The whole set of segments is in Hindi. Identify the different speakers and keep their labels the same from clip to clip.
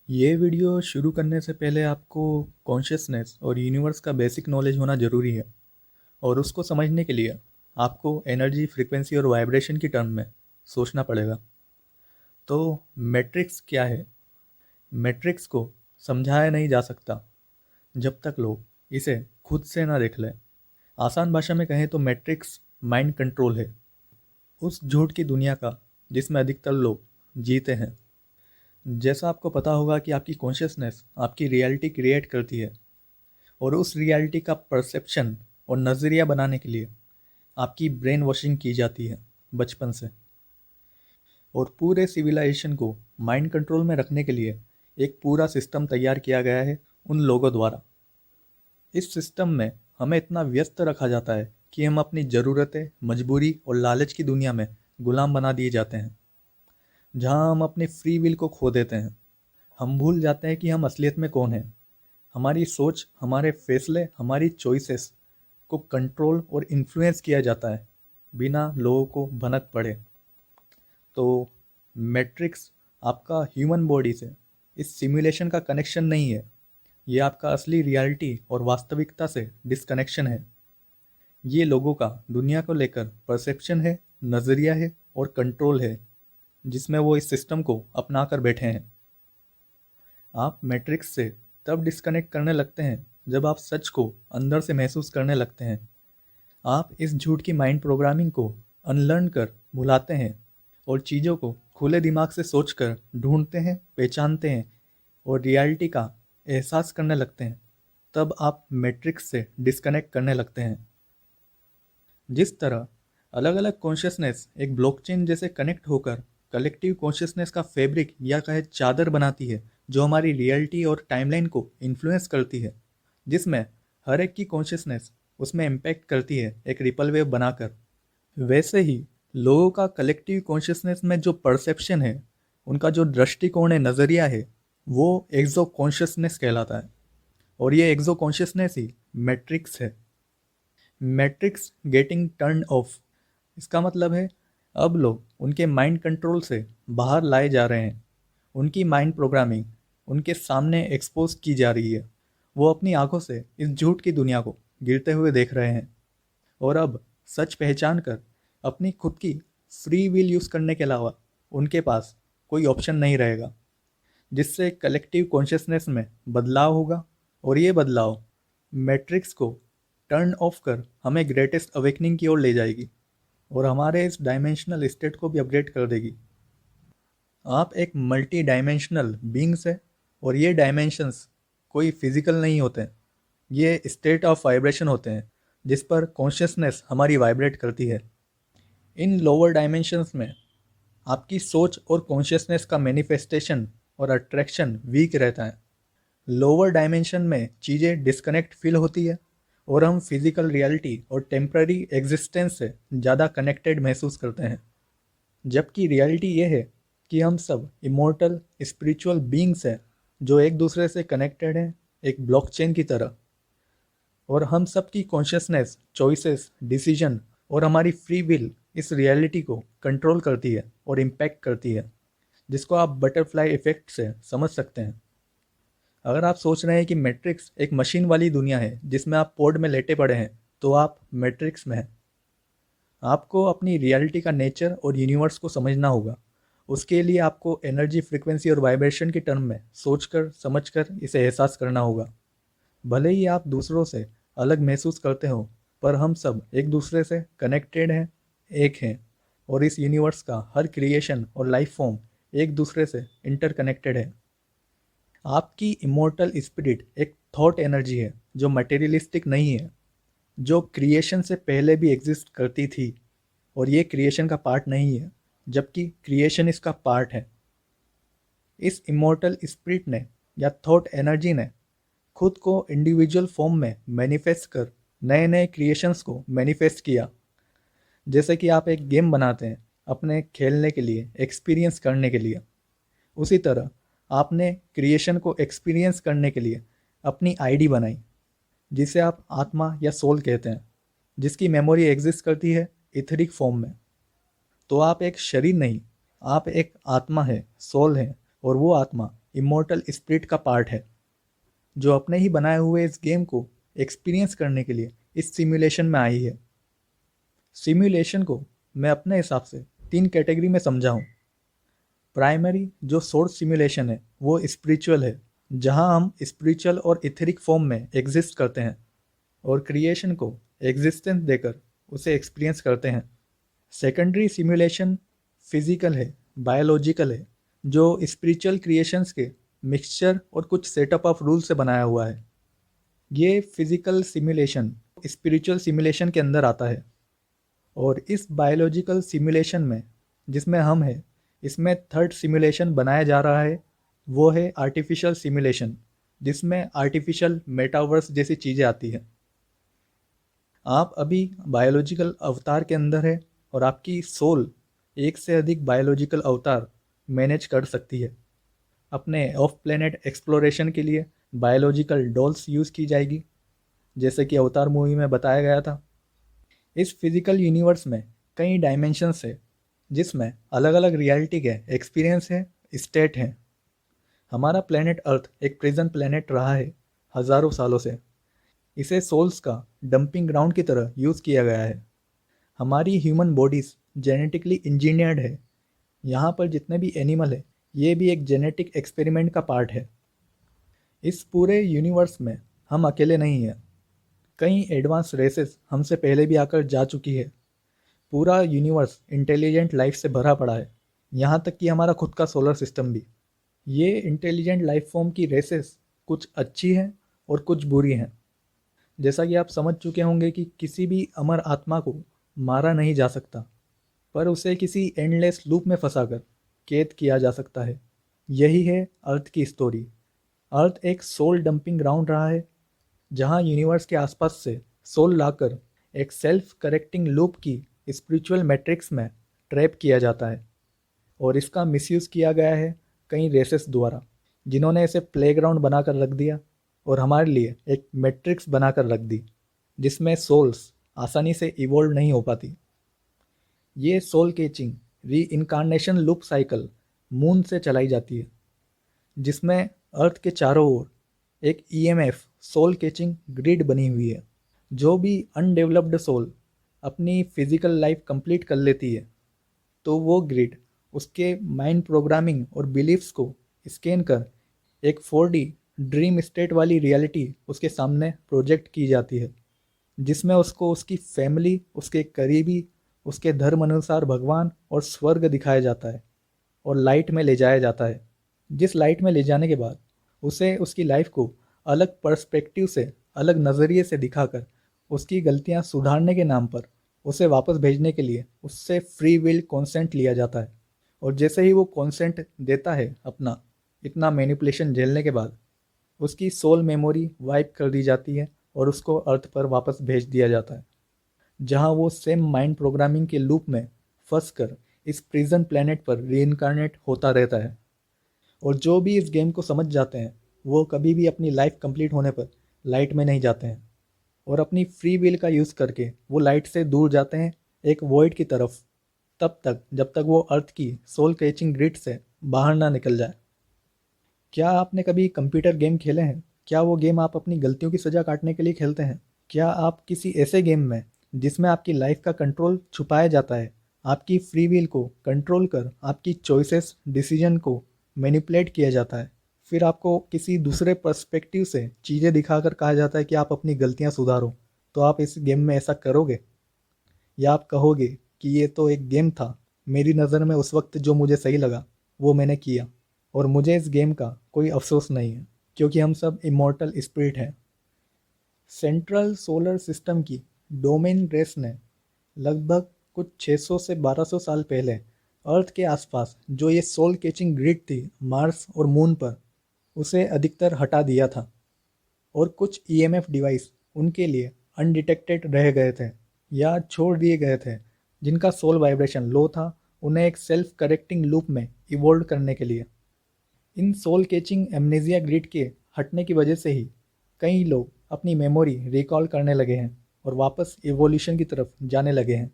Speaker 1: ये वीडियो शुरू करने से पहले आपको कॉन्शियसनेस और यूनिवर्स का बेसिक नॉलेज होना ज़रूरी है। और उसको समझने के लिए आपको एनर्जी, फ्रीक्वेंसी और वाइब्रेशन की टर्म में सोचना पड़ेगा। तो मैट्रिक्स क्या है? मैट्रिक्स को समझाया नहीं जा सकता जब तक लोग इसे खुद से ना देख लें। आसान भाषा में कहें तो मैट्रिक्स माइंड कंट्रोल है, उस झूठ की दुनिया का जिसमें अधिकतर लोग जीते हैं। जैसा आपको पता होगा कि आपकी कॉन्शियसनेस आपकी रियलिटी क्रिएट करती है, और उस रियलिटी का परसेप्शन और नज़रिया बनाने के लिए आपकी ब्रेन वॉशिंग की जाती है बचपन से। और पूरे सिविलाइजेशन को माइंड कंट्रोल में रखने के लिए एक पूरा सिस्टम तैयार किया गया है उन लोगों द्वारा। इस सिस्टम में हमें इतना व्यस्त रखा जाता है कि हम अपनी ज़रूरतें, मजबूरी और लालच की दुनिया में गुलाम बना दिए जाते हैं, जहां हम अपनी फ्री विल को खो देते हैं। हम भूल जाते हैं कि हम असलियत में कौन हैं। हमारी सोच, हमारे फैसले, हमारी चॉइसेस को कंट्रोल और इन्फ्लुएंस किया जाता है बिना लोगों को भनक पड़े। तो मैट्रिक्स आपका ह्यूमन बॉडी से इस सिमुलेशन का कनेक्शन नहीं है, ये आपका असली रियलिटी और वास्तविकता से डिस्कनेक्शन है। ये लोगों का दुनिया को लेकर परसेप्शन है, नज़रिया है और कंट्रोल है, जिसमें वो इस सिस्टम को अपना कर बैठे हैं। आप मैट्रिक्स से तब डिस्कनेक्ट करने लगते हैं जब आप सच को अंदर से महसूस करने लगते हैं। आप इस झूठ की माइंड प्रोग्रामिंग को अनलर्न कर भुलाते हैं और चीज़ों को खुले दिमाग से सोचकर ढूंढते हैं, पहचानते हैं और रियलिटी का एहसास करने लगते हैं। तब आप मैट्रिक्स से डिस्कनेक्ट करने लगते हैं। जिस तरह अलग अलग कॉन्शियसनेस एक ब्लॉकचेन जैसे कनेक्ट होकर कलेक्टिव कॉन्शियसनेस का फैब्रिक या कहे चादर बनाती है, जो हमारी रियलिटी और टाइमलाइन को इन्फ्लुएंस करती है, जिसमें हर एक की कॉन्शियसनेस उसमें इम्पैक्ट करती है एक रिपल वेव बनाकर। वैसे ही लोगों का कलेक्टिव कॉन्शियसनेस में जो परसेप्शन है, उनका जो दृष्टिकोण है, नज़रिया है, वो एक्सो कॉन्शियसनेस कहलाता है। और ये एक्सो कॉन्शियसनेस ही मैट्रिक्स है। मैट्रिक्स गेटिंग टर्न ऑफ, इसका मतलब है अब लोग उनके माइंड कंट्रोल से बाहर लाए जा रहे हैं। उनकी माइंड प्रोग्रामिंग उनके सामने एक्सपोज की जा रही है। वो अपनी आंखों से इस झूठ की दुनिया को गिरते हुए देख रहे हैं। और अब सच पहचान कर अपनी खुद की फ्री विल यूज़ करने के अलावा उनके पास कोई ऑप्शन नहीं रहेगा, जिससे कलेक्टिव कॉन्शियसनेस में बदलाव होगा। और ये बदलाव मैट्रिक्स को टर्न ऑफ कर हमें ग्रेटेस्ट अवेकनिंग की ओर ले जाएगी और हमारे इस डायमेंशनल स्टेट को भी अपग्रेड कर देगी। आप एक मल्टी डायमेंशनल बींग्स है, और ये डायमेंशंस कोई फिजिकल नहीं होते हैं। ये स्टेट ऑफ वाइब्रेशन होते हैं जिस पर कॉन्शियसनेस हमारी वाइब्रेट करती है। इन लोअर डायमेंशंस में आपकी सोच और कॉन्शियसनेस का मैनिफेस्टेशन और अट्रैक्शन वीक रहता है। लोअर डायमेंशन में चीज़ें डिस्कनेक्ट फील होती है और हम फिजिकल रियलिटी और टेम्पररी एग्जिस्टेंस से ज़्यादा कनेक्टेड महसूस करते हैं। जबकि रियलिटी ये है कि हम सब इमोर्टल स्पिरिचुअल बीइंग्स हैं, जो एक दूसरे से कनेक्टेड हैं एक ब्लॉकचेन की तरह। और हम सब की कॉन्शियसनेस, चॉइसेस, डिसीजन और हमारी फ्री विल इस रियलिटी को कंट्रोल करती है और इम्पैक्ट करती है, जिसको आप बटरफ्लाई इफेक्ट से समझ सकते हैं। अगर आप सोच रहे हैं कि मैट्रिक्स एक मशीन वाली दुनिया है जिसमें आप पोड में लेटे पड़े हैं, तो आप मैट्रिक्स में हैं। आपको अपनी रियलिटी का नेचर और यूनिवर्स को समझना होगा। उसके लिए आपको एनर्जी, फ्रीक्वेंसी और वाइब्रेशन की टर्म में सोचकर समझकर इसे एहसास करना होगा। भले ही आप दूसरों से अलग महसूस करते हो, पर हम सब एक दूसरे से कनेक्टेड हैं, एक हैं। और इस यूनिवर्स का हर क्रिएशन और लाइफ फॉर्म एक दूसरे से इंटरकनेक्टेड है। आपकी इमोर्टल स्पिरिट एक थॉट एनर्जी है जो मटेरियलिस्टिक नहीं है, जो क्रिएशन से पहले भी एग्जिस्ट करती थी। और ये क्रिएशन का पार्ट नहीं है, जबकि क्रिएशन इसका पार्ट है। इस इमोर्टल स्पिरिट ने या थॉट एनर्जी ने खुद को इंडिविजुअल फॉर्म में मैनिफेस्ट कर नए नए क्रिएशंस को मैनिफेस्ट किया। जैसे कि आप एक गेम बनाते हैं अपने खेलने के लिए, एक्सपीरियंस करने के लिए, उसी तरह आपने क्रिएशन को एक्सपीरियंस करने के लिए अपनी आईडी बनाई, जिसे आप आत्मा या सोल कहते हैं, जिसकी मेमोरी एग्जिस्ट करती है इथरिक फॉर्म में। तो आप एक शरीर नहीं, आप एक आत्मा है, सोल है। और वो आत्मा इमॉर्टल स्पिरिट का पार्ट है, जो अपने ही बनाए हुए इस गेम को एक्सपीरियंस करने के लिए इस सिमुलेशन में आई है। सिमुलेशन को मैं अपने हिसाब से 3 कैटेगरी में समझा हूँ। प्राइमरी जो सोर्स सिमुलेशन है वो स्पिरिचुअल है, जहाँ हम स्पिरिचुअल और इथेरिक फॉर्म में एग्जिस्ट करते हैं और क्रिएशन को एग्जिस्टेंस देकर उसे एक्सपीरियंस करते हैं। सेकेंडरी सिमुलेशन फिजिकल है, बायोलॉजिकल है, जो स्पिरिचुअल क्रिएशंस के मिक्सचर और कुछ सेटअप ऑफ रूल से बनाया हुआ है। ये फिजिकल सिमुलेशन स्पिरिचुअल सिमुलेशन के अंदर आता है। और इस बायोलॉजिकल सिमुलेशन में जिसमें हम हैं, इसमें थर्ड सिमुलेशन बनाया जा रहा है, वो है आर्टिफिशियल सिमुलेशन, जिसमें आर्टिफिशियल मेटावर्स जैसी चीज़ें आती हैं। आप अभी बायोलॉजिकल अवतार के अंदर है और आपकी सोल एक से अधिक बायोलॉजिकल अवतार मैनेज कर सकती है। अपने ऑफ प्लेनेट एक्सप्लोरेशन के लिए बायोलॉजिकल डॉल्स यूज़ की जाएगी, जैसे कि अवतार मूवी में बताया गया था। इस फिजिकल यूनिवर्स में कई डायमेंशंस है, जिसमें अलग अलग रियलिटी के एक्सपीरियंस है, स्टेट हैं। हमारा प्लेनेट अर्थ एक प्रिजन प्लेनेट रहा है हज़ारों सालों से। इसे सोल्स का डंपिंग ग्राउंड की तरह यूज़ किया गया है। हमारी ह्यूमन बॉडीज़ जेनेटिकली इंजीनियर्ड है। यहाँ पर जितने भी एनिमल है, ये भी एक जेनेटिक एक्सपेरिमेंट का पार्ट है। इस पूरे यूनिवर्स में हम अकेले नहीं हैं, कई एडवांस रेसेस हमसे पहले भी आकर जा चुकी है। पूरा यूनिवर्स इंटेलिजेंट लाइफ से भरा पड़ा है, यहाँ तक कि हमारा खुद का सोलर सिस्टम भी। ये इंटेलिजेंट लाइफ फॉर्म की रेसेस कुछ अच्छी हैं और कुछ बुरी हैं। जैसा कि आप समझ चुके होंगे कि किसी भी अमर आत्मा को मारा नहीं जा सकता, पर उसे किसी एंडलेस लूप में फंसाकर कैद किया जा सकता है। यही है अर्थ की स्टोरी। अर्थ एक सोल डंपिंग ग्राउंड रहा है, जहाँ यूनिवर्स के आसपास से सोल लाकर एक सेल्फ करेक्टिंग लूप की स्पिरिचुअल मैट्रिक्स में ट्रैप किया जाता है। और इसका मिसयूज़ किया गया है कई रेसेस द्वारा, जिन्होंने इसे प्लेग्राउंड बनाकर रख दिया और हमारे लिए एक मैट्रिक्स बनाकर रख दी, जिसमें सोल्स आसानी से इवोल्व नहीं हो पाती। ये सोल केचिंग री इनकारनेशन लूप साइकिल मून से चलाई जाती है, जिसमें अर्थ के चारों ओर एक ईएमएफ सोल केचिंग ग्रिड बनी हुई है। जो भी अनडेवलप्ड सोल अपनी फिजिकल लाइफ कंप्लीट कर लेती है, तो वो ग्रिड उसके माइंड प्रोग्रामिंग और बिलीफ्स को स्कैन कर एक 4D ड्रीम स्टेट वाली रियलिटी उसके सामने प्रोजेक्ट की जाती है, जिसमें उसको उसकी फैमिली, उसके करीबी, उसके धर्म अनुसार भगवान और स्वर्ग दिखाया जाता है और लाइट में ले जाया जाता है। जिस लाइट में ले जाने के बाद उसे उसकी लाइफ को अलग पर्सपेक्टिव से, अलग नज़रिए से दिखाकर उसकी गलतियां सुधारने के नाम पर उसे वापस भेजने के लिए उससे फ्री विल कॉन्सेंट लिया जाता है। और जैसे ही वो कॉन्सेंट देता है अपना, इतना मैनिपुलेशन झेलने के बाद उसकी सोल मेमोरी वाइप कर दी जाती है और उसको अर्थ पर वापस भेज दिया जाता है, जहां वो सेम माइंड प्रोग्रामिंग के लूप में फंस कर इस प्रिजन प्लेनेट पर रीइंकारनेट होता रहता है। और जो भी इस गेम को समझ जाते हैं, वो कभी भी अपनी लाइफ कंप्लीट होने पर लाइट में नहीं जाते हैं और अपनी फ्री विल का यूज़ करके वो लाइट से दूर जाते हैं एक वॉइड की तरफ, तब तक जब तक वो अर्थ की सोल कैचिंग ग्रिड से बाहर ना निकल जाए। क्या आपने कभी कंप्यूटर गेम खेले हैं? क्या वो गेम आप अपनी गलतियों की सज़ा काटने के लिए खेलते हैं? क्या आप किसी ऐसे गेम में जिसमें आपकी लाइफ का कंट्रोल छुपाया जाता है, आपकी फ्री विल को कंट्रोल कर आपकी चॉइसेस, डिसीजन को मैनिपुलेट किया जाता है, फिर आपको किसी दूसरे पर्सपेक्टिव से चीज़ें दिखाकर कहा जाता है कि आप अपनी गलतियां सुधारो, तो आप इस गेम में ऐसा करोगे? या आप कहोगे कि ये तो एक गेम था, मेरी नज़र में उस वक्त जो मुझे सही लगा वो मैंने किया और मुझे इस गेम का कोई अफसोस नहीं है, क्योंकि हम सब इमॉर्टल स्पिरिट हैं। सेंट्रल सोलर सिस्टम की डोमेन रेस ने लगभग कुछ 600 से 1200 साल पहले अर्थ के आसपास जो ये सोल कैचिंग ग्रिड थी मार्स और मून पर, उसे अधिकतर हटा दिया था और कुछ ईएमएफ डिवाइस उनके लिए अनडिटेक्टेड रह गए थे या छोड़ दिए गए थे, जिनका सोल वाइब्रेशन लो था, उन्हें एक सेल्फ करेक्टिंग लूप में इवोल्व करने के लिए। इन सोल कैचिंग एमनेजिया ग्रिड के हटने की वजह से ही कई लोग अपनी मेमोरी रिकॉल करने लगे हैं और वापस इवोल्यूशन की तरफ जाने लगे हैं,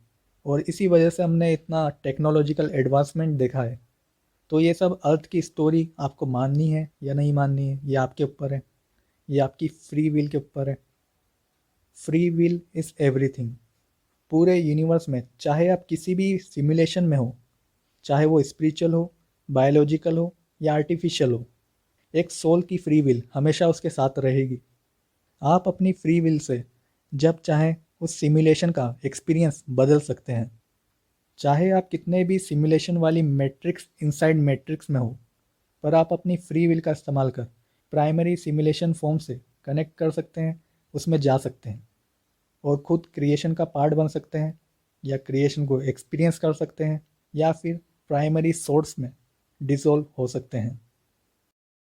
Speaker 1: और इसी वजह से हमने इतना टेक्नोलॉजिकल एडवांसमेंट देखा है। तो ये सब अर्थ की स्टोरी आपको माननी है या नहीं माननी है, ये आपके ऊपर है, ये आपकी फ्री विल के ऊपर है। Free will is everything. पूरे यूनिवर्स में चाहे आप किसी भी सिमुलेशन में हो, चाहे वो स्पिरिचुअल हो, बायोलॉजिकल हो या आर्टिफिशियल हो, एक सोल की फ्री विल हमेशा उसके साथ रहेगी। आप अपनी फ्री विल से जब चाहें उस सिमुलेशन का एक्सपीरियंस बदल सकते हैं। चाहे आप कितने भी सिमुलेशन वाली मैट्रिक्स इनसाइड मैट्रिक्स में हो, पर आप अपनी फ्री विल का इस्तेमाल कर प्राइमरी सिमुलेशन फॉर्म से कनेक्ट कर सकते हैं, उसमें जा सकते हैं और खुद क्रिएशन का पार्ट बन सकते हैं, या क्रिएशन को एक्सपीरियंस कर सकते हैं, या फिर प्राइमरी सोर्स में डिसॉल्व हो सकते हैं।